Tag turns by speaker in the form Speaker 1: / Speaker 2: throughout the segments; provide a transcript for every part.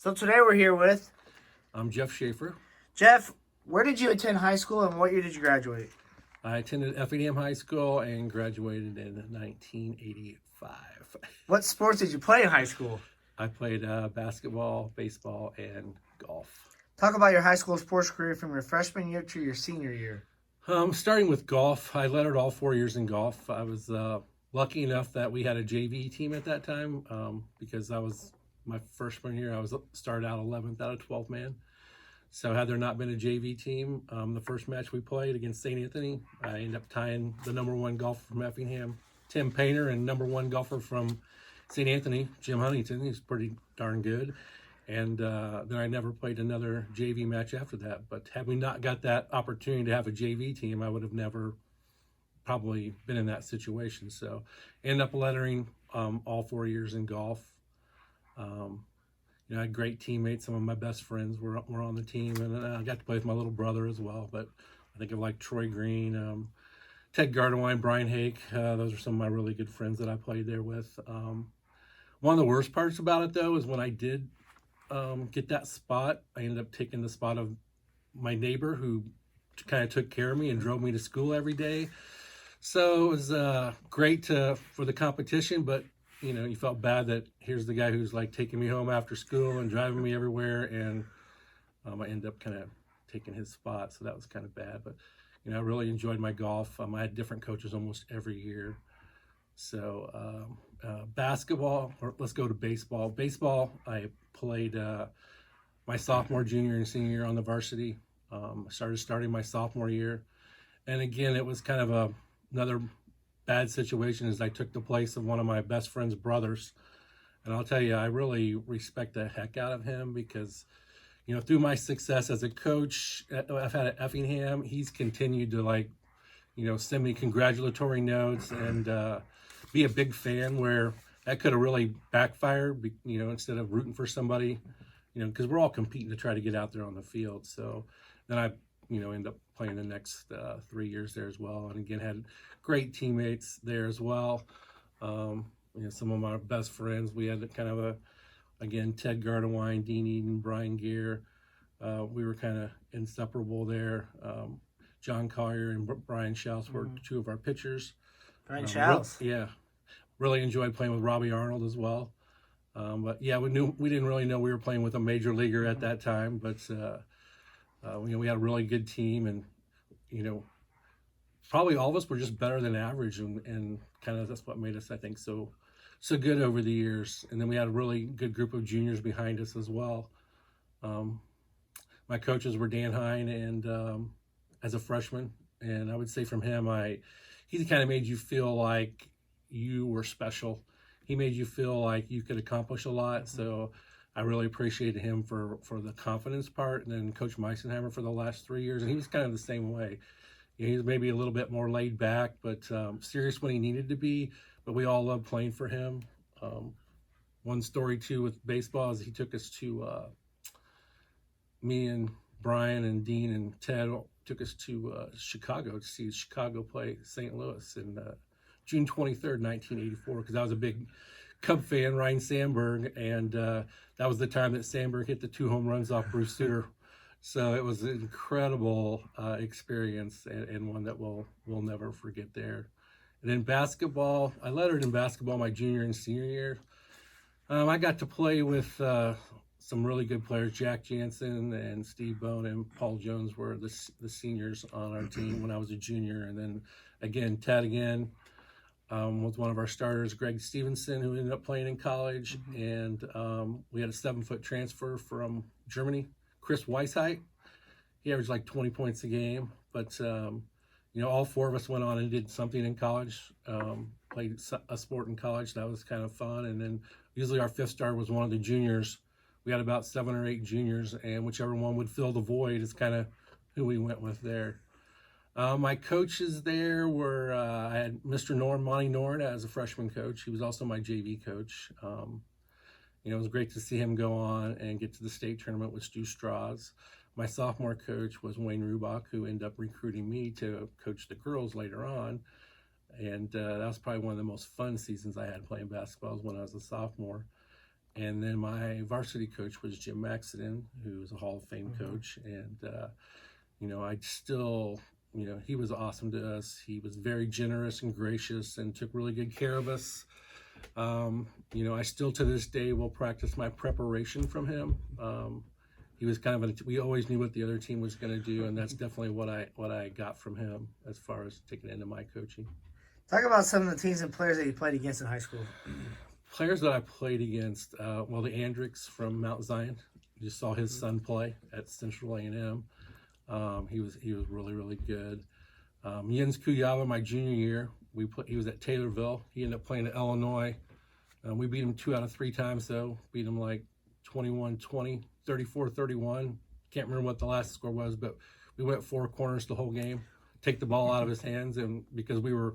Speaker 1: So today we're here with
Speaker 2: I'm Jeff Schafer.
Speaker 1: Jeff. Where did you attend high school and what year did you graduate?
Speaker 2: I attended Effingham High School and graduated in 1985.
Speaker 1: What sports did you play in high school?
Speaker 2: I played basketball, baseball, and golf.
Speaker 1: Talk about your high school sports career from your freshman year to your senior year.
Speaker 2: Starting with golf, I lettered all 4 years in golf. I was lucky enough that we had a JV team at that time because that was my freshman year. I started out 11th out of 12 man. So had there not been a JV team, the first match we played against St. Anthony, I ended up tying the number one golfer from Effingham, Tim Painter, and number one golfer from St. Anthony, Jim Huntington. He's pretty darn good. And then I never played another JV match after that. But had we not got that opportunity to have a JV team, I would have never probably been in that situation. So ended up lettering all 4 years in golf. I had great teammates. Some of my best friends were on the team, and I got to play with my little brother as well. But I think of like Troy Green, Ted Gardewine, Brian Hake. Those are some of my really good friends that I played there with. One of the worst parts about it, though, is when I did get that spot, I ended up taking the spot of my neighbor who kind of took care of me and drove me to school every day. So it was great for the competition, but you felt bad that here's the guy who's like taking me home after school and driving me everywhere, and I ended up kind of taking his spot, so that was kind of bad. But I really enjoyed my golf. I had different coaches almost every year. So basketball, or let's go to baseball. Baseball, I played my sophomore, junior, and senior year on the varsity. Starting my sophomore year, and again, it was kind of another bad situation as I took the place of one of my best friend's brothers. And I'll tell you, I really respect the heck out of him because, through my success as a coach I've had at Effingham, he's continued to send me congratulatory notes and be a big fan where that could have really backfired, instead of rooting for somebody, because we're all competing to try to get out there on the field. So then I end up playing the next 3 years there as well. And again, had great teammates there as well. Some of my best friends, we had kind of again, Ted Gardewine, Dean Eden, Brian Gear. We were kind of inseparable there. John Collier and Brian Schaus were two of our pitchers.
Speaker 1: Brian Schaus.
Speaker 2: Yeah. Really enjoyed playing with Robbie Arnold as well. But yeah, we didn't really know we were playing with a major leaguer at that time, but we had a really good team, and probably all of us were just better than average, and kind of that's what made us, I think, so good over the years. And then we had a really good group of juniors behind us as well. My coaches were Dan Hine, and as a freshman, and I would say from him, he kind of made you feel like you were special. He made you feel like you could accomplish a lot. So I really appreciated him for the confidence part, and then Coach Meisenheimer for the last 3 years. And he was kind of the same way. He was maybe a little bit more laid back, but serious when he needed to be. But we all loved playing for him. One story, too, with baseball is he took us to, me and Brian and Dean and Ted took us to Chicago to see Chicago play St. Louis in June 23rd, 1984, because I was a big Cub fan, Ryan Sandberg, and that was the time that Sandberg hit the 2 home runs off Bruce Sutter. So it was an incredible experience, and one that we'll never forget there. And in basketball, I lettered in basketball my junior and senior year. I got to play with some really good players. Jack Jansen and Steve Bone and Paul Jones were the seniors on our team when I was a junior. And then again, Ted was one of our starters, Greg Stevenson, who ended up playing in college. And we had a 7-foot transfer from Germany, Chris Weisheidt. He averaged like 20 points a game. But, all 4 of us went on and did something in college, played a sport in college. That was kind of fun. And then usually our 5th star was one of the juniors. We had about 7 or 8 juniors, and whichever one would fill the void is kind of who we went with there. My coaches there were, I had Mr. Monty Norn as a freshman coach. He was also my JV coach. It was great to see him go on and get to the state tournament with Stu Strauss. My sophomore coach was Wayne Rubach, who ended up recruiting me to coach the girls later on. And that was probably one of the most fun seasons I had playing basketball, was when I was a sophomore. And then my varsity coach was Jim Maxiden, who was a Hall of Fame coach. And, I still, he was awesome to us. He was very generous and gracious and took really good care of us. I still to this day will practice my preparation from him. He was kind of we always knew what the other team was going to do, and that's definitely what I got from him as far as taking into my coaching.
Speaker 1: Talk about some of the teams and players that you played against in high school.
Speaker 2: Players that I played against, the Andricks from Mount Zion. You just saw his son play at Central A&M. He was really, really good. Jens Kuyava, my junior year, he was at Taylorville. He ended up playing at Illinois. We beat him 2 out of 3 times, though. Beat him like 21-20, 34-31. Can't remember what the last score was, but we went 4 corners the whole game. Take the ball out of his hands, and because we were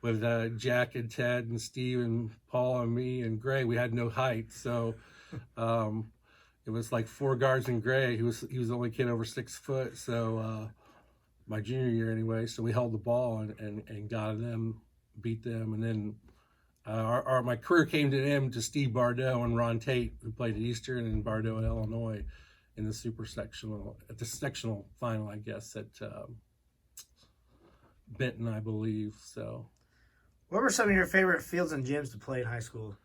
Speaker 2: with Jack and Ted and Steve and Paul and me and Gray, we had no height, so it was like 4 guards and Gray. He was the only kid over 6 foot, so my junior year anyway. So we held the ball and got them, beat them, and then my career came to an end to Steve Bardeau and Ron Tate, who played at Eastern, and Bardeau at Illinois in the at the sectional final, I guess, at Benton, I believe. So.
Speaker 1: What were some of your favorite fields and gyms to play in high school?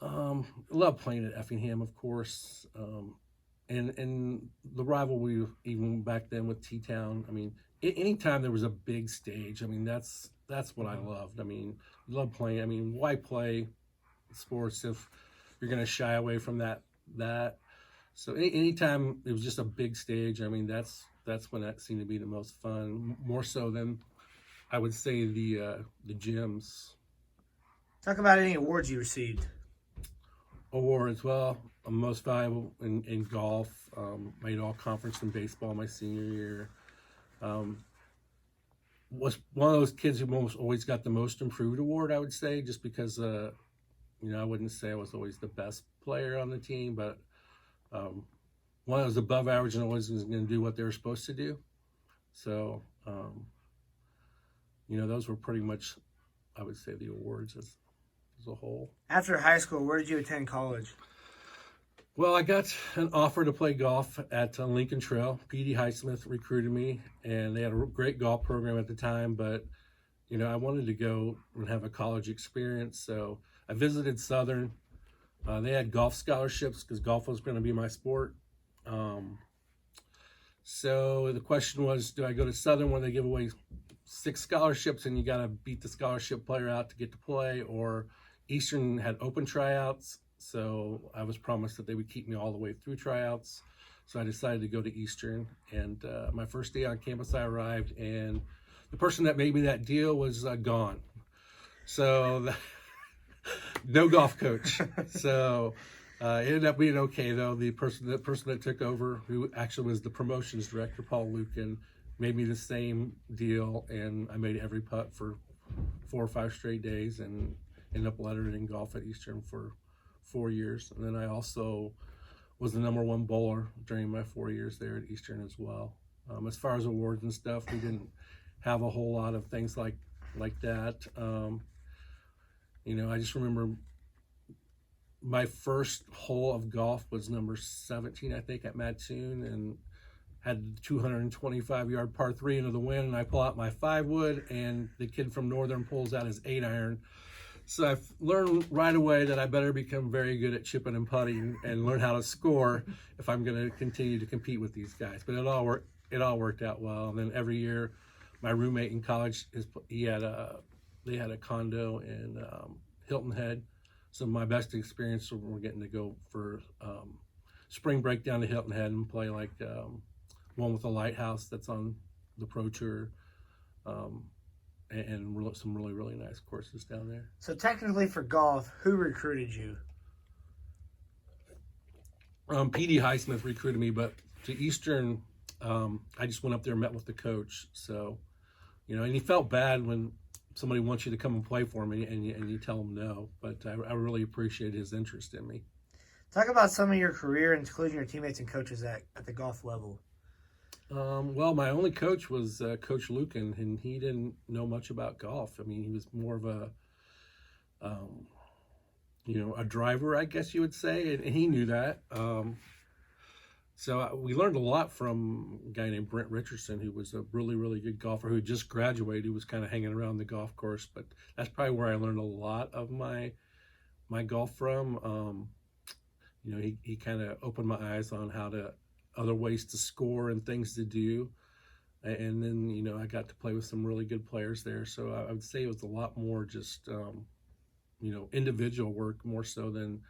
Speaker 2: Love playing at Effingham, of course, and the rivalry even back then with T-Town. I mean, anytime there was a big stage, I mean, that's what I loved. I mean, love playing. I mean, why play sports if you're going to shy away from that? So anytime it was just a big stage, I mean, that's when that seemed to be the most fun, more so than I would say the gyms.
Speaker 1: Talk about any awards you received.
Speaker 2: Awards, well, I'm most valuable in golf. Made all conference in baseball my senior year. Was one of those kids who always got the most improved award, I would say, just because I wouldn't say I was always the best player on the team, but one that was above average and always was going to do what they were supposed to do. So those were pretty much, I would say, the awards as a whole.
Speaker 1: After high school, where did you attend college?
Speaker 2: Well, I got an offer to play golf at Lincoln Trail. P.D. Highsmith recruited me, and they had a great golf program at the time, but, I wanted to go and have a college experience, so I visited Southern. They had golf scholarships because golf was going to be my sport. So the question was, do I go to Southern where they give away 6 scholarships and you got to beat the scholarship player out to get to play, or Eastern had open tryouts, so I was promised that they would keep me all the way through tryouts. So I decided to go to Eastern, and my first day on campus I arrived, and the person that made me that deal was gone. So no golf coach. So it ended up being okay, though. The person that took over, who actually was the promotions director, Paul Lucan, made me the same deal, and I made every putt for 4 or 5 straight days and ended up lettering in golf at Eastern for 4 years. And then I also was the #1 bowler during my 4 years there at Eastern as well. As far as awards and stuff, we didn't have a whole lot of things like that. I just remember my first hole of golf was number 17, I think, at Mattoon, and had 225-yard par 3 into the wind, and I pull out my 5-wood, and the kid from Northern pulls out his 8-iron. So I've learned right away that I better become very good at chipping and putting and learn how to score if I'm going to continue to compete with these guys. But it all worked out well. And then every year, my roommate in college, they had a condo in Hilton Head. So my best experience were getting to go for spring break down to Hilton Head and play like one with a lighthouse that's on the Pro Tour. And some really, really nice courses down there.
Speaker 1: So technically for golf, who recruited you?
Speaker 2: P.D. Highsmith recruited me, but to Eastern, I just went up there and met with the coach. So, and he felt bad when somebody wants you to come and play for me and you tell them no. But I really appreciate his interest in me.
Speaker 1: Talk about some of your career, including your teammates and coaches at the golf level.
Speaker 2: Well, my only coach was Coach Lucan, and he didn't know much about golf. I mean, he was more of a driver, I guess you would say, and he knew that. So we learned a lot from a guy named Brent Richardson, who was a really, really good golfer who had just graduated. He was kind of hanging around the golf course, but that's probably where I learned a lot of my golf from. He kind of opened my eyes on other ways to score and things to do. And then, I got to play with some really good players there. So I would say it was a lot more just, individual work more so than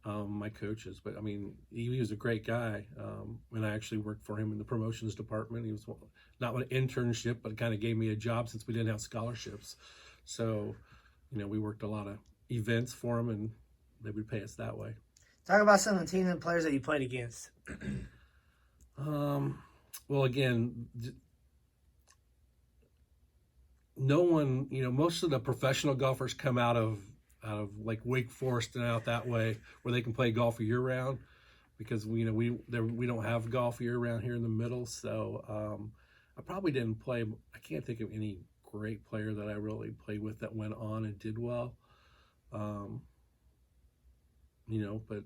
Speaker 2: my coaches. But I mean, he was a great guy. And I actually worked for him in the promotions department. He was not an internship, but kind of gave me a job since we didn't have scholarships. So, we worked a lot of events for him, and they would pay us that way.
Speaker 1: Talk about some of the teams and players that you played against.
Speaker 2: Well, again, no one, most of the professional golfers come out of like Wake Forest and out that way where they can play golf year round, because we don't have golf year round here in the middle. So I probably didn't play. I can't think of any great player that I really played with that went on and did well. But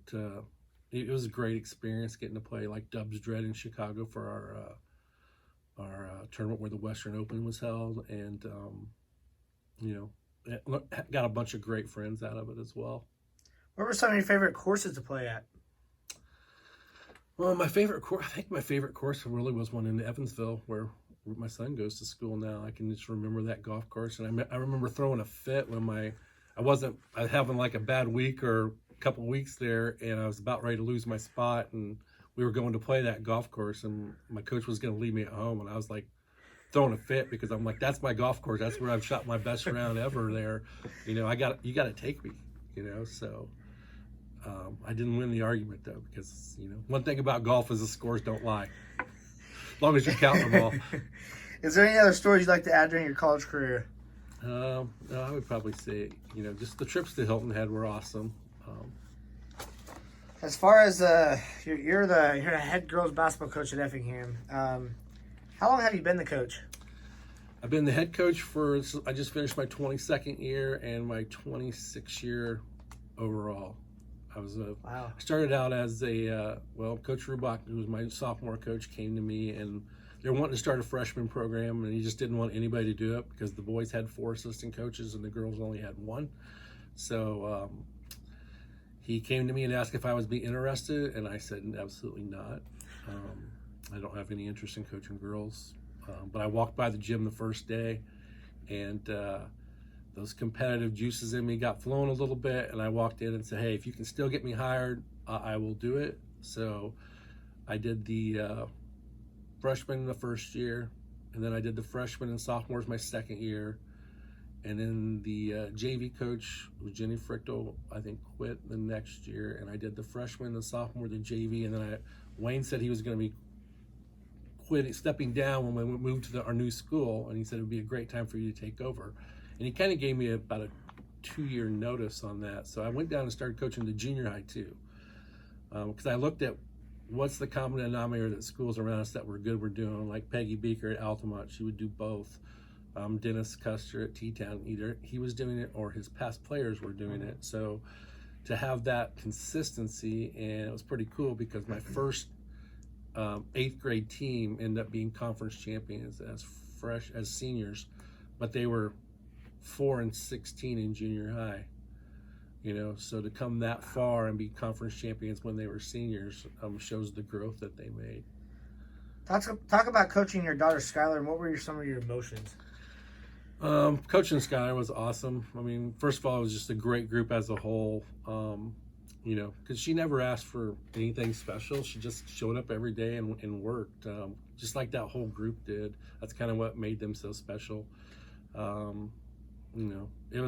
Speaker 2: it was a great experience getting to play like Dubs Dread in Chicago for our tournament where the Western Open was held, and got a bunch of great friends out of it as well.
Speaker 1: What were some of your favorite courses to play at?
Speaker 2: Well, I think my favorite course really was one in Evansville, where my son goes to school now. I can just remember that golf course, and I remember throwing a fit when I was having like a bad week or a couple weeks there, and I was about ready to lose my spot, and we were going to play that golf course, and my coach was going to leave me at home, and I was like throwing a fit because I'm like, that's my golf course. That's where I've shot my best round ever there. You got to take me, so I didn't win the argument though, because, one thing about golf is the scores don't lie. As long as you're counting them all.
Speaker 1: Is there any other stories you'd like to add during your college career?
Speaker 2: No, I would probably say, just the trips to Hilton Head were awesome.
Speaker 1: As far as you're the head girls basketball coach at Effingham, how long have you been the coach?
Speaker 2: I've been the head coach I just finished my 22nd year and my 26th year overall.
Speaker 1: Wow.
Speaker 2: I started out as Coach Rubach, who was my sophomore coach, came to me, and they were wanting to start a freshman program, and he just didn't want anybody to do it because the boys had 4 assistant coaches and the girls only had 1. So he came to me and asked if I would be interested, and I said absolutely not. I don't have any interest in coaching girls. But I walked by the gym the first day, and those competitive juices in me got flowing a little bit, and I walked in and said, hey, if you can still get me hired, I will do it. So I did the freshman the first year, and then I did the freshman and sophomores my second year, and then the JV coach, Jenny Frichtel, I think quit the next year, and I did the freshman, the sophomore, the JV, and then Wayne said he was going to be stepping down when we moved to our new school, and he said it would be a great time for you to take over. And he kind of gave me about a 2-year notice on that. So I went down and started coaching the junior high too, because I looked at what's the common denominator that schools around us that were doing, like Peggy Beaker at Altamont. She would do both. Dennis Custer at T-Town, either he was doing it or his past players were doing it. So to have that consistency, and it was pretty cool because my first 8th grade team ended up being conference champions as seniors, but they were 4-16 in junior high. So to come that far and be conference champions when they were seniors shows the growth that they made.
Speaker 1: Talk about coaching your daughter Skylar, and what were some of your emotions?
Speaker 2: Coaching Skylar was awesome. I mean, first of all, it was just a great group as a whole. Because she never asked for anything special. She just showed up every day and worked, just like that whole group did. That's kind of what made them so special. It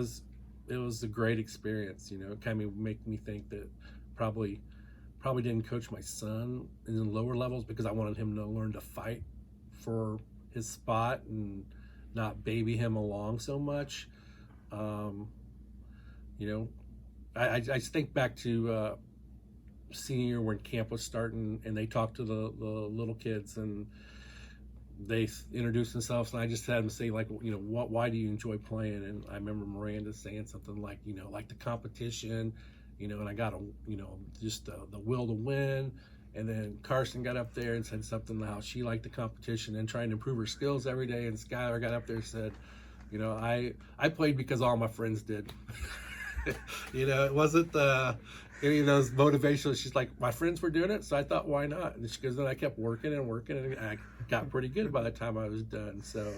Speaker 2: was a great experience. It kind of made me think that probably didn't coach my son in the lower levels because I wanted him to learn to fight for his spot and not baby him along so much. I think back to senior when camp was starting, and they talked to the little kids, and they introduced themselves, and I just had them say, like, why do you enjoy playing? And I remember Miranda saying something like, like the competition, and I got just the will to win. And then Carson got up there and said something how she liked the competition and trying to improve her skills every day. And Skylar got up there and said, I played because all my friends did. It wasn't any of those motivational. She's like, my friends were doing it, so I thought, why not? And she goes, then I kept working and working, and I got pretty good by the time I was done. So,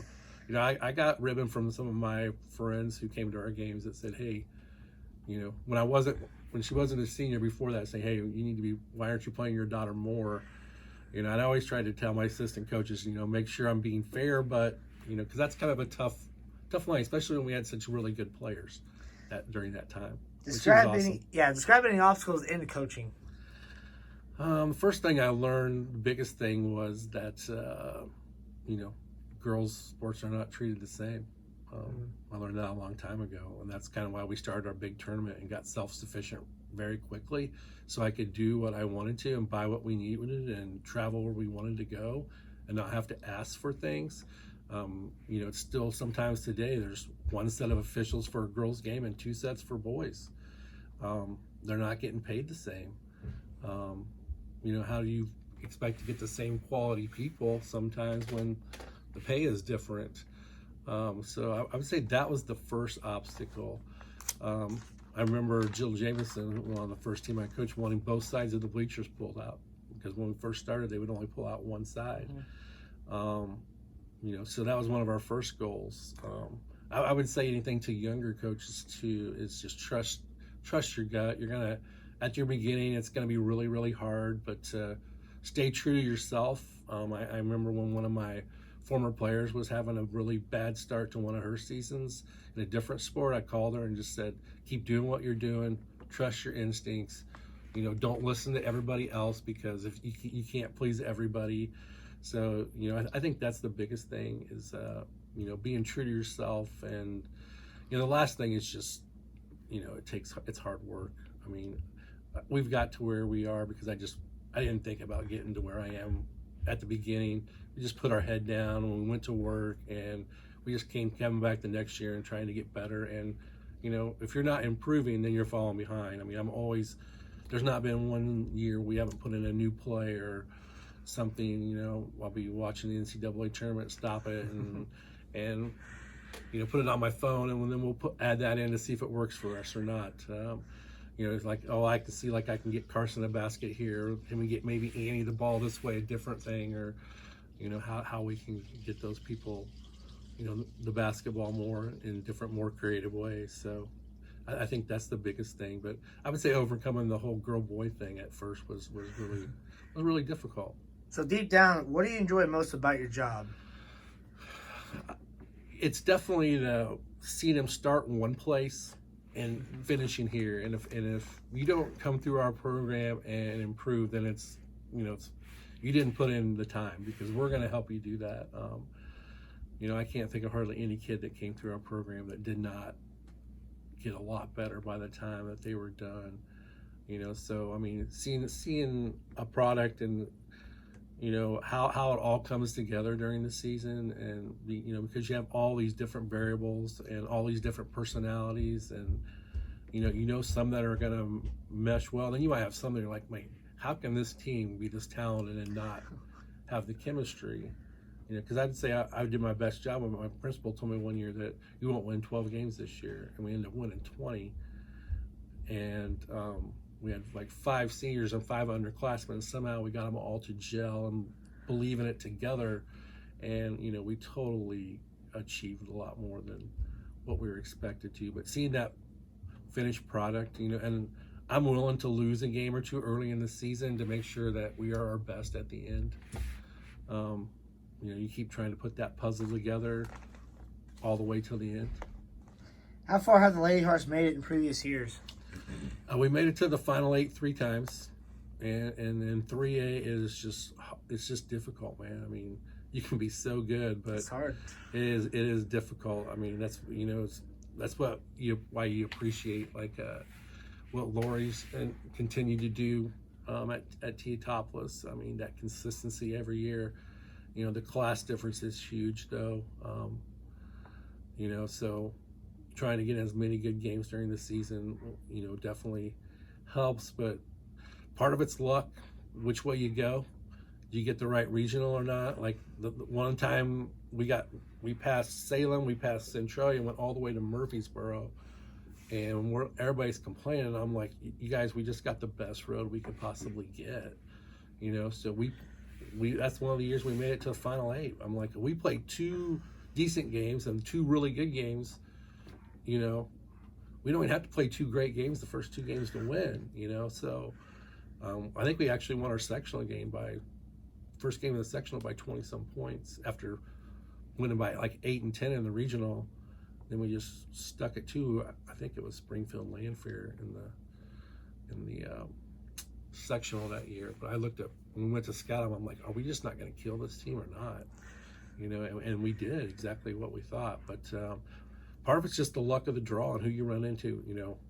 Speaker 2: I got ribbon from some of my friends who came to our games that said, hey, when she wasn't a senior before that, say, hey, why aren't you playing your daughter more? And I always tried to tell my assistant coaches, make sure I'm being fair, but, because that's kind of a tough line, especially when we had such really good players during that time.
Speaker 1: Describe any obstacles in coaching.
Speaker 2: The first thing I learned, the biggest thing was that, girls' sports are not treated the same. I learned that a long time ago, and that's kind of why we started our big tournament and got self-sufficient very quickly, so I could do what I wanted to and buy what we needed and travel where we wanted to go and not have to ask for things. It's still sometimes today there's one set of officials for a girls' game and two sets for boys. They're not getting paid the same. How do you expect to get the same quality people sometimes when the pay is different? So I would say that was the first obstacle. I remember Jill Jameson, on the first team I coached, wanting both sides of the bleachers pulled out, because when we first started, they would only pull out one side. So that was one of our first goals. I would say anything to younger coaches too is just trust your gut. You're gonna, at your beginning, it's gonna be really, really hard, but stay true to yourself. I remember when one of my former players was having a really bad start to one of her seasons in a different sport. I called her and just said, keep doing what you're doing, trust your instincts, don't listen to everybody else, because if you can't please everybody. So, I think that's the biggest thing is, being true to yourself. And, the last thing is just, it's hard work. I mean, we've got to where we are because I didn't think about getting to where I am at the beginning. We just put our head down and we went to work, and we just coming back the next year and trying to get better. And, if you're not improving, then you're falling behind. I mean, there's not been one year we haven't put in a new play or something. I'll be watching the NCAA tournament, stop it and put it on my phone, and then we'll add that in to see if it works for us or not. It's like, I like to see, like, I can get Carson a basket here. Can we get maybe Annie the ball this way, a different thing, or how we can get those people, the basketball more in different, more creative ways. So I think that's the biggest thing. But I would say overcoming the whole girl-boy thing at first was really difficult.
Speaker 1: So deep down, what do you enjoy most about your job?
Speaker 2: It's definitely seeing them start in one place and finishing here. And if you don't come through our program and improve, then it's you didn't put in the time, because we're going to help you do that. I can't think of hardly any kid that came through our program that did not get a lot better by the time that they were done. So I mean, seeing a product and how it all comes together during the season, and because you have all these different variables and all these different personalities, and some that are going to mesh well, then you might have some that are like, wait, how can this team be this talented and not have the chemistry? Because I'd say I did my best job. My principal told me one year that you won't win 12 games this year, and we ended up winning 20. And we had like 5 seniors and 5 underclassmen, and somehow we got them all to gel and believe in it together. And we totally achieved a lot more than what we were expected to. But seeing that finished product, and I'm willing to lose a game or two early in the season to make sure that we are our best at the end. You keep trying to put that puzzle together all the way till the end.
Speaker 1: How far have the Lady Hearts made it in previous years?
Speaker 2: We made it to the Final 8 3 times, and in 3A it's just difficult, man. I mean, you can be so good, but
Speaker 1: it's hard.
Speaker 2: It is difficult. I mean, that's why you appreciate what Lori's and continue to do at Teotopolis. I mean, that consistency every year. The class difference is huge, though. So trying to get as many good games during the season, definitely helps. But part of it's luck, which way you go. Do you get the right regional or not? Like the one time we passed Salem, we passed Centralia, and went all the way to Murfreesboro, and everybody's complaining. I'm like, you guys, we just got the best road we could possibly get. So we that's one of the years we made it to the Final 8. I'm like, we played 2 decent games and 2 really good games. We don't even have to play 2 great games the first 2 games to win. So I think we actually won our sectional game first game of the sectional by 20 some points after winning by like 8 and 10 in the regional. Then we just stuck at 2. I think it was Springfield Landfair in the sectional that year. But I looked up when we went to scout them. I'm like, are we just not going to kill this team or not? And we did exactly what we thought. But part of it's just the luck of the draw and who you run into.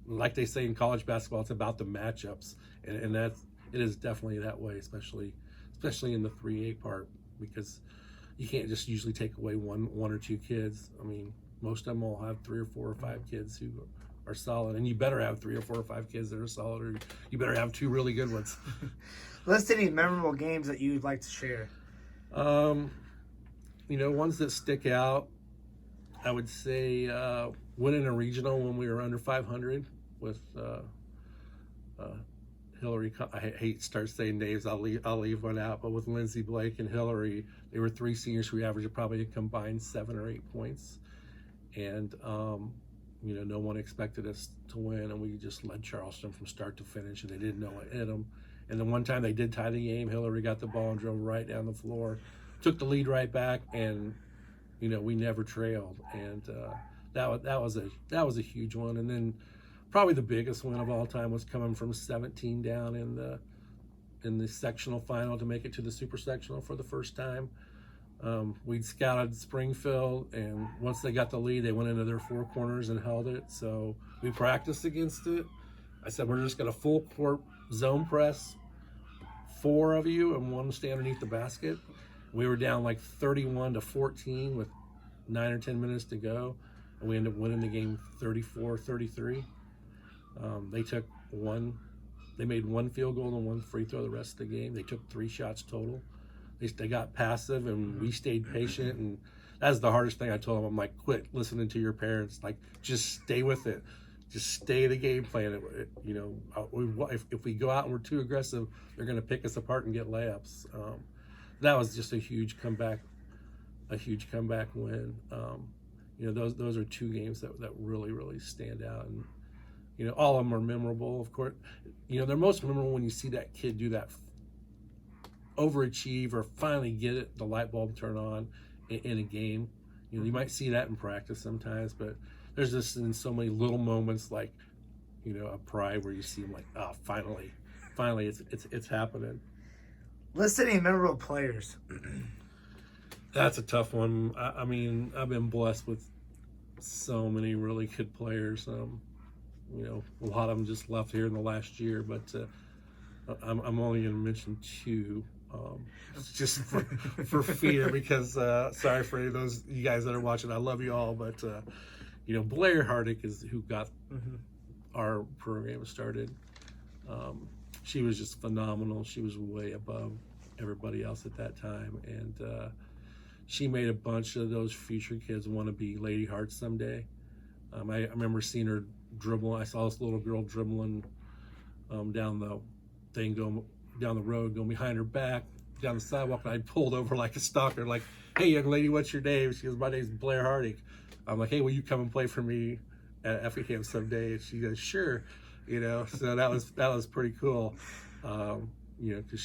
Speaker 2: Like they say in college basketball, it's about the matchups, and it is definitely that way, especially in the 3A part, because you can't just usually take away one or 2 kids. I mean, most of them all have 3 or 4 or 5 kids who are solid, and you better have 3 or 4 or 5 kids that are solid, or you better have 2 really good ones.
Speaker 1: List any memorable games that you'd like to share.
Speaker 2: Ones that stick out, I would say winning a regional when we were under 500 with Hillary. I hate to start saying names. I'll leave one out. But with Lindsay Blake and Hillary, they were 3 seniors who averaged probably a combined 7 or 8 points, and no one expected us to win, and we just led Charleston from start to finish, and they didn't know what hit them. And the one time they did tie the game, Hillary got the ball and drove right down the floor, took the lead right back, and we never trailed. And that was a huge one. And then probably the biggest win of all time was coming from 17 down in the sectional final to make it to the super sectional for the first time. We'd scouted Springfield, and once they got the lead, they went into their 4 corners and held it. So we practiced against it. I said, we're just going to full court zone press 4 of you and 1 stay underneath the basket. We were down like 31-14 with 9 or 10 minutes to go, and we ended up winning the game 34-33. They made 1 field goal and 1 free throw the rest of the game. They took 3 shots total. They got passive, and we stayed patient, and that's the hardest thing I told them. I'm like, quit listening to your parents. Like, just stay with it. Just stay the game plan. If we go out and we're too aggressive, they're going to pick us apart and get layups. That was just a huge comeback win. Those are 2 games that really, really stand out. And, all of them are memorable, of course. They're most memorable when you see that kid do that overachieve or finally get the light bulb turn on in a game. You might see that in practice sometimes, but there's just in so many little moments like, a pride where you see them like, oh, finally it's happening.
Speaker 1: List any memorable players.
Speaker 2: That's a tough one. I mean, I've been blessed with so many really good players. A lot of them just left here in the last year, but I'm only going to mention 2, just for fear, because sorry for any of those you guys that are watching. I love you all, but Blair Hardick is who got our program started. She was just phenomenal. She was way above everybody else at that time, and she made a bunch of those future kids want to be Lady Hearts someday. I remember seeing her dribble. I saw this little girl dribbling down the thing, going down the road, going behind her back, down the sidewalk, and I pulled over like a stalker, like, hey, young lady, what's your name? She goes, my name's Blair Hardick. I'm like, hey, will you come and play for me at Effingham someday? And she goes, sure. So that was pretty cool. Because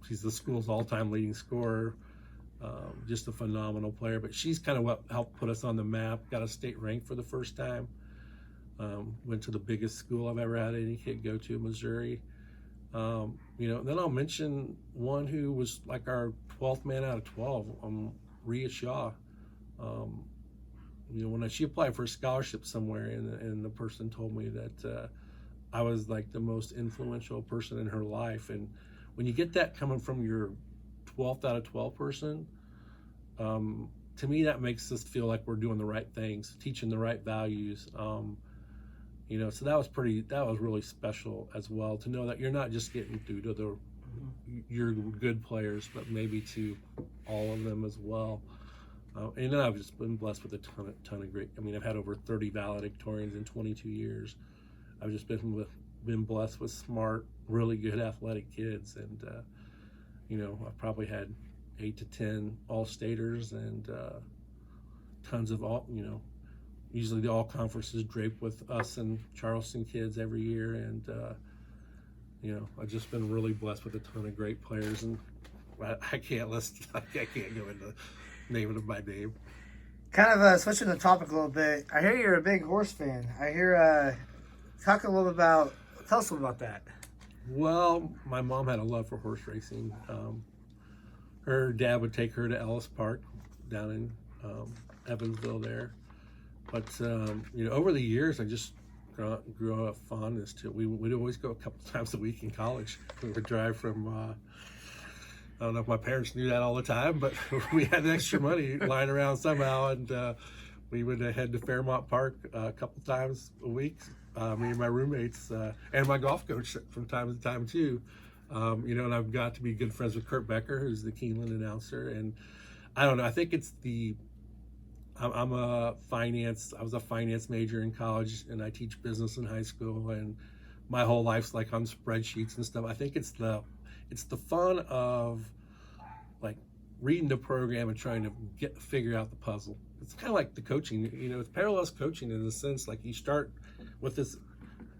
Speaker 2: she's the school's all-time leading scorer. Just a phenomenal player. But she's kind of what helped put us on the map. Got a state rank for the first time. Went to the biggest school I've ever had any kid go to, Missouri. Then I'll mention one who was like our 12th man out of 12, Rhea Shaw. When she applied for a scholarship somewhere, and the person told me that I was like the most influential person in her life. And when you get that coming from your 12th out of 12 person, to me, that makes us feel like we're doing the right things, teaching the right values. So that was really special as well, to know that you're not just getting through to your good players, but maybe to all of them as well. And then I've just been blessed with a ton of great. I mean, I've had over 30 valedictorians in 22 years. I've just been blessed with smart, really good athletic kids, and I've probably had 8 to 10 all-staters and tons of usually the all conferences drape with us and Charleston kids every year, and I've just been really blessed with a ton of great players, and I can't list. I can't go into naming them by name.
Speaker 1: Kind of switching the topic a little bit. I hear you're a big horse fan. I hear talk a little bit about. Tell us a little about that.
Speaker 2: Well, my mom had a love for horse racing. Her dad would take her to Ellis Park down in Evansville there. But, over the years, I just grew a fondness to it. We'd always go a couple times a week in college. We would drive from, I don't know if my parents knew that all the time, but we had extra money lying around somehow, and we would head to Fairmont Park a couple times a week. Me and my roommates and my golf coach from time to time too. And I've got to be good friends with Kurt Becker, who's the Keeneland announcer. And I don't know, I think it's I was a finance major in college, and I teach business in high school, and my whole life's like on spreadsheets and stuff. I think it's the fun of like reading the program and trying to figure out the puzzle. It's kind of like the coaching, it's parallels coaching in the sense, like you start with this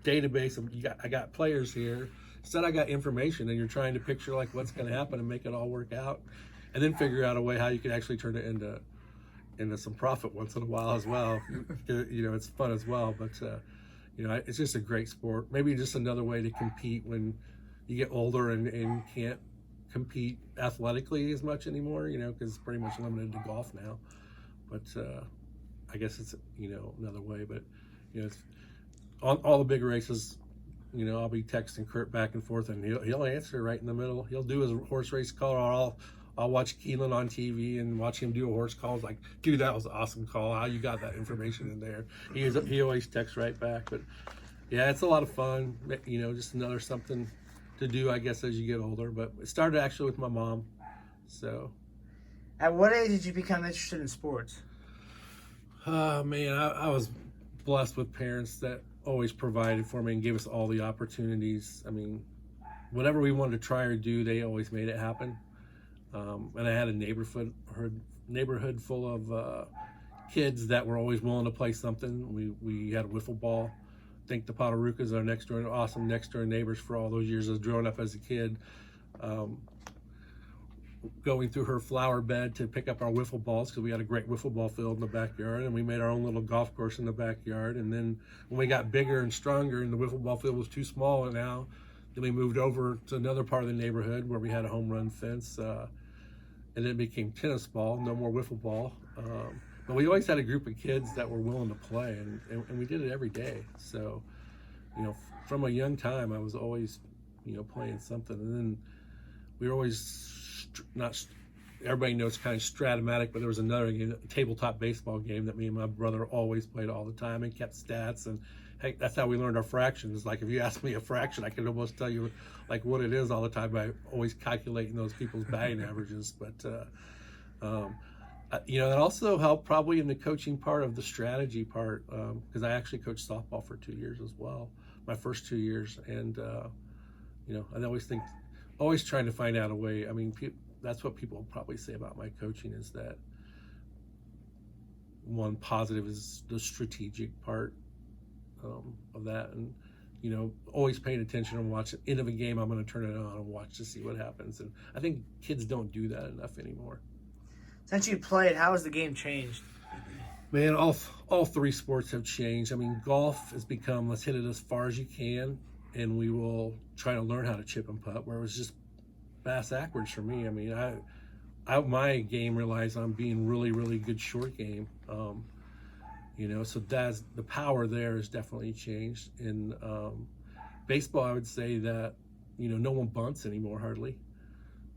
Speaker 2: database of I got players here. Instead, I got information, and you're trying to picture like what's going to happen and make it all work out, and then figure out a way how you can actually turn it into some profit once in a while as well. It's fun as well, but it's just a great sport. Maybe just another way to compete when you get older and can't compete athletically as much anymore, because it's pretty much limited to golf now. But I guess it's another way. But it's all the big races. I'll be texting Kurt back and forth, and he'll answer right in the middle. He'll do his horse race call, or I'll watch Keeneland on TV and watch him do a horse call. It's like, dude, that was an awesome call. How you got that information in there? He always texts right back. But yeah, it's a lot of fun. Just another something to do, I guess, as you get older. But it started actually with my mom. So,
Speaker 1: at what age did you become interested in sports?
Speaker 2: Man, I was blessed with parents that always provided for me and gave us all the opportunities. I mean, whatever we wanted to try or do, they always made it happen. And I had a neighborhood full of kids that were always willing to play something. We had a wiffle ball. I think the Potarucas are awesome next door neighbors for all those years. I was growing up as a kid, going through her flower bed to pick up our wiffle balls, because we had a great wiffle ball field in the backyard, and we made our own little golf course in the backyard. And then when we got bigger and stronger and the wiffle ball field was too small now, then we moved over to another part of the neighborhood where we had a home run fence, and then it became tennis ball, no more wiffle ball. But we always had a group of kids that were willing to play, and we did it every day. So, from a young time, I was always, playing something. And then we were always everybody knows kind of Stratomatic, but there was another game, a tabletop baseball game that me and my brother always played all the time and kept stats. And heck, that's how we learned our fractions. Like if you ask me a fraction, I can almost tell you like what it is all the time by always calculating those people's batting averages. But that also helped probably in the coaching part of the strategy part, because I actually coached softball for 2 years as well, my first 2 years. And I always trying to find out a way. I mean, that's what people probably say about my coaching, is that one positive is the strategic part of that, and always paying attention and watching. End of a game, I'm going to turn it on and watch to see what happens. And I think kids don't do that enough anymore.
Speaker 1: Since you played, how has the game changed?
Speaker 2: Man, all three sports have changed. I mean, golf has become, let's hit it as far as you can, and we will try to learn how to chip and putt, where it was just bass backwards for me. I mean, my game relies on being really, really good short game. So that's the power there has definitely changed. In baseball, I would say that no one bunts anymore hardly.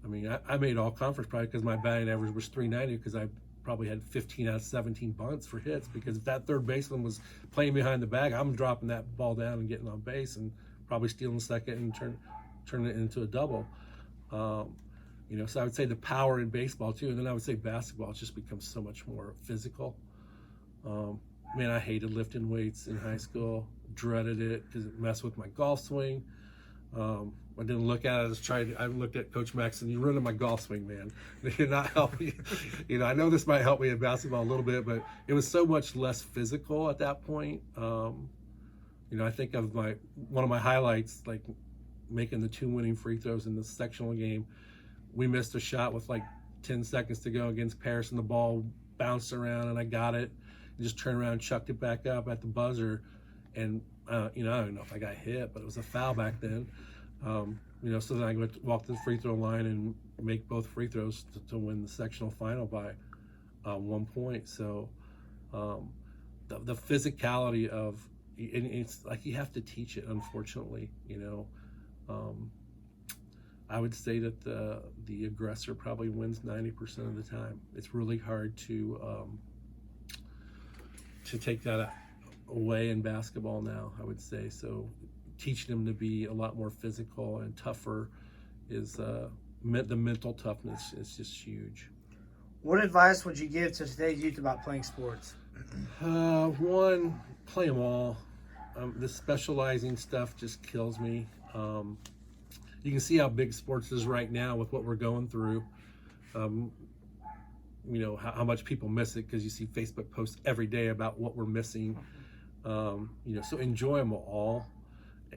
Speaker 2: I mean, I made all conference probably because my batting average was 390 because I probably had 15 out of 17 bunts for hits, because if that third baseman was playing behind the bag, I'm dropping that ball down and getting on base and probably stealing second and turn it into a double. So I would say the power in baseball too, and then I would say basketball just becomes so much more physical. Man, I hated lifting weights in high school, dreaded it because it messed with my golf swing. I didn't look at it. I looked at Coach Max and, "You're ruining my golf swing, man. You're not helping." I know this might help me in basketball a little bit, but it was so much less physical at that point. I think of one of my highlights, like making the 2 winning free throws in the sectional game. We missed a shot with like 10 seconds to go against Paris, and the ball bounced around, and I got it and just turned around and chucked it back up at the buzzer. And I don't know if I got hit, but it was a foul back then. So then I walk to the free throw line and make both free throws to win the sectional final by 1 point. So the physicality of, and it's like you have to teach it, unfortunately. I would say that the aggressor probably wins 90% of the time. It's really hard to take that away in basketball now, I would say. So teaching them to be a lot more physical and tougher is the mental toughness is just huge.
Speaker 1: What advice would you give to today's youth about playing sports?
Speaker 2: One, play them all. The specializing stuff just kills me. You can see how big sports is right now with what we're going through. How much people miss it because you see Facebook posts every day about what we're missing. So enjoy them all.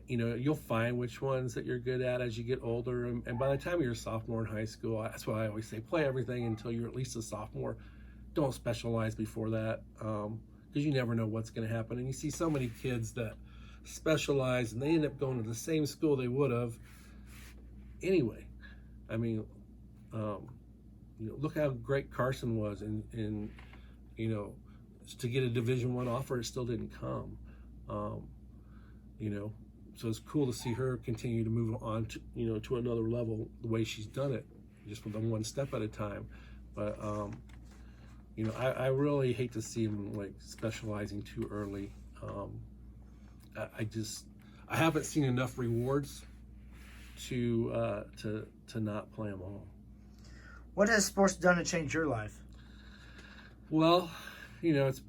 Speaker 2: You'll find which ones that you're good at as you get older. And by the time you're a sophomore in high school, that's why I always say play everything until you're at least a sophomore. Don't specialize before that, because you never know what's going to happen. And you see so many kids that specialize and they end up going to the same school they would have anyway. I mean, look how great Carson was, and to get a Division I offer, it still didn't come. So it's cool to see her continue to move on to to another level the way she's done it, just with them one step at a time. But I really hate to see them like specializing too early. I haven't seen enough rewards to not play them all.
Speaker 1: What has sports done to change your life?
Speaker 2: Well, it's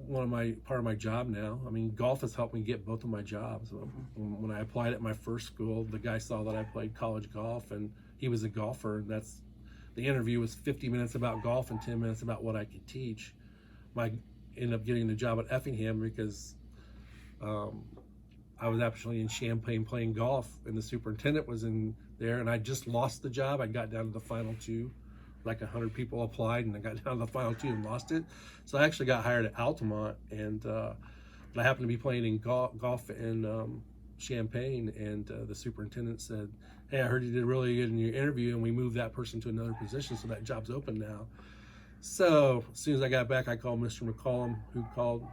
Speaker 2: part of my job now. I mean, golf has helped me get both of my jobs. When I applied at my first school, the guy saw that I played college golf, and he was a golfer. And the interview was 50 minutes about golf and 10 minutes about what I could teach. I ended up getting the job at Effingham because I was actually in Champaign playing golf, and the superintendent was in there, and I just lost the job. I got down to the final two. Like 100 people applied, and I got down to the final two and lost it. So I actually got hired at Altamont, and but I happened to be playing in golf in Champaign, and the superintendent said, "Hey, I heard you did really good in your interview, and we moved that person to another position, so that job's open now." So as soon as I got back, I called Mr. McCollum, who called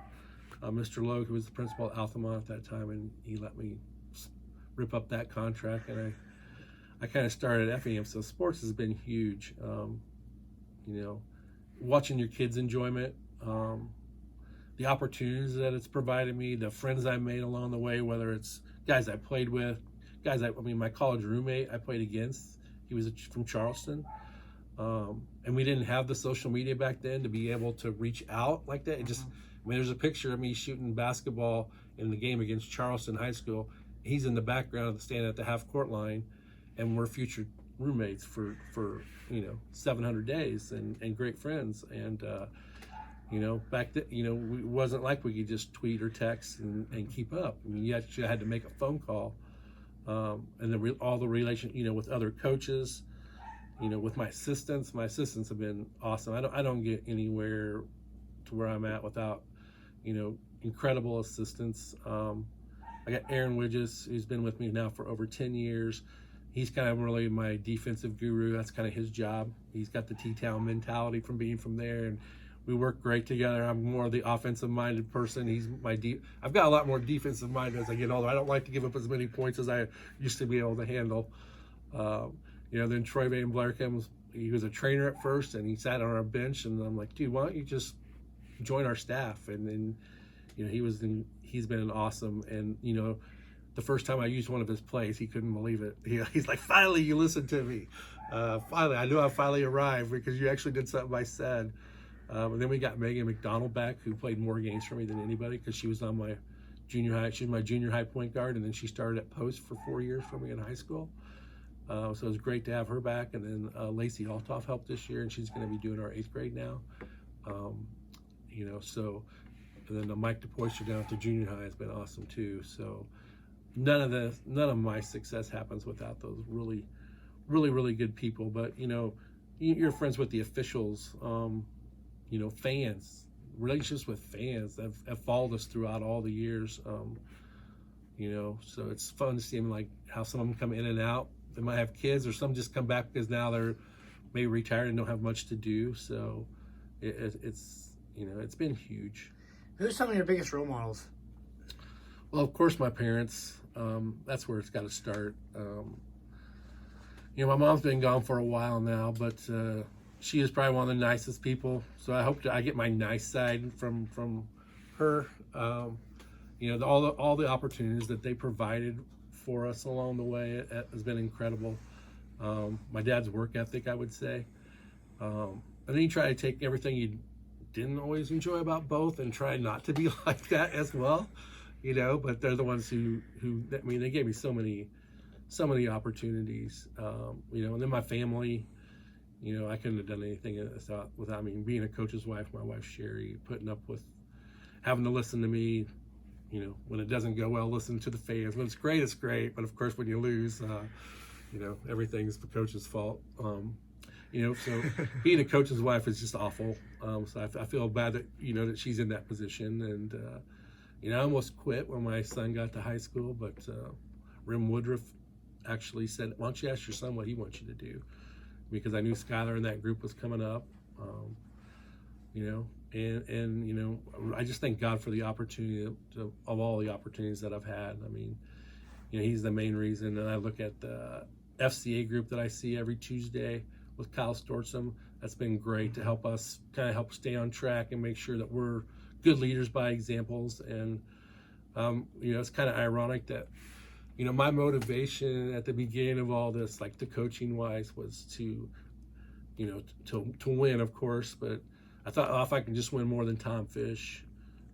Speaker 2: Mr. Logue, who was the principal at Altamont at that time, and he let me rip up that contract, and I kind of started at Effingham. So sports has been huge. Watching your kids' enjoyment, the opportunities that it's provided me, the friends I made along the way, whether it's guys I played with, my college roommate I played against, he was from Charleston. And we didn't have the social media back then to be able to reach out like that. There's a picture of me shooting basketball in the game against Charleston High School. He's in the background standing at the half court line, and we're future roommates for 700 days and great friends. And back then, it wasn't like we could just tweet or text and keep up. I mean, you actually had to make a phone call, and all the relation, with other coaches, with my assistants have been awesome. I don't get anywhere to where I'm at without incredible assistants. I got Aaron Widges, who's been with me now for over 10 years. He's kind of really my defensive guru. That's kind of his job. He's got the T-Town mentality from being from there, and we work great together. I'm more the offensive-minded person. He's I've got a lot more defensive mind as I get older. I don't like to give up as many points as I used to be able to handle. Then Troy Van Blarkham, he was a trainer at first, and he sat on our bench, and I'm like, dude, why don't you just join our staff? And then, he's been awesome. And, the first time I used one of his plays, he couldn't believe it. He's like, finally, you listened to me. Finally, I knew I finally arrived because you actually did something I said. And then we got Megan McDonald back, who played more games for me than anybody because she was on my junior high. She was my junior high point guard, and then she started at post for 4 years for me in high school. So it was great to have her back. And then Lacey Altoff helped this year, and she's going to be doing our 8th grade now. And then Mike DePoister down at the junior high has been awesome too. So none of my success happens without those really, really, really good people. But you're friends with the officials, fans, relationships with fans have followed us throughout all the years. So it's fun to see them, like how some of them come in and out. They might have kids, or some just come back because now they're maybe retired and don't have much to do. So it's been huge.
Speaker 1: Who's some of your biggest role models?
Speaker 2: Well, of course, my parents. That's where it's got to start. My mom's been gone for a while now, but she is probably one of the nicest people. So I hope I get my nice side from her. All the opportunities that they provided for us along the way it has been incredible. My dad's work ethic, I would say. And then you try to take everything you didn't always enjoy about both and try not to be like that as well. But they're the ones who they gave me so many opportunities. And then my family, I couldn't have done anything without being a coach's wife, my wife Sherry, putting up with having to listen to me. When it doesn't go well, listen to the fans. When it's great, it's great. But of course, when you lose, everything's the coach's fault. So being a coach's wife is just awful. So I feel bad that, that she's in that position. And, I almost quit when my son got to high school, but Rim Woodruff actually said, why don't you ask your son what he wants you to do? Because I knew Skylar and that group was coming up, and I just thank God for the opportunity of all the opportunities that I've had. He's the main reason. And I look at the FCA group that I see every Tuesday with Kyle Stortzum. That's been great to help us help stay on track and make sure that we're good leaders by examples. And it's kind of ironic that my motivation at the beginning of all this, like the coaching wise, was to win, of course. But I thought, if I can just win more than Tom Fish,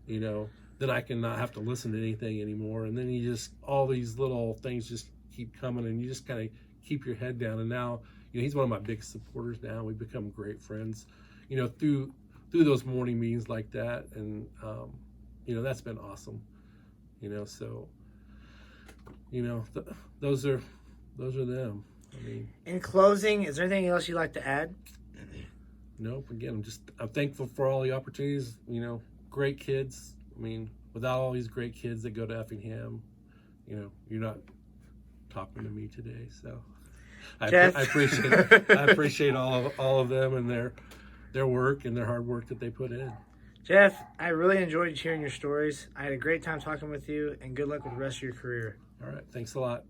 Speaker 2: then I can not have to listen to anything anymore. And then all these little things just keep coming, and you just kind of keep your head down. And now, he's one of my biggest supporters now. We've become great friends, through those morning meetings like that. And, that's been awesome, so, those are them.
Speaker 1: In closing, is there anything else you'd like to add?
Speaker 2: Nope. Again, I'm thankful for all the opportunities, great kids. Without all these great kids that go to Effingham, you're not talking to me today. So I appreciate all of them and their work and their hard work that they put in.
Speaker 1: Jeff, I really enjoyed hearing your stories. I had a great time talking with you, and good luck with the rest of your career.
Speaker 2: All right. Thanks a lot.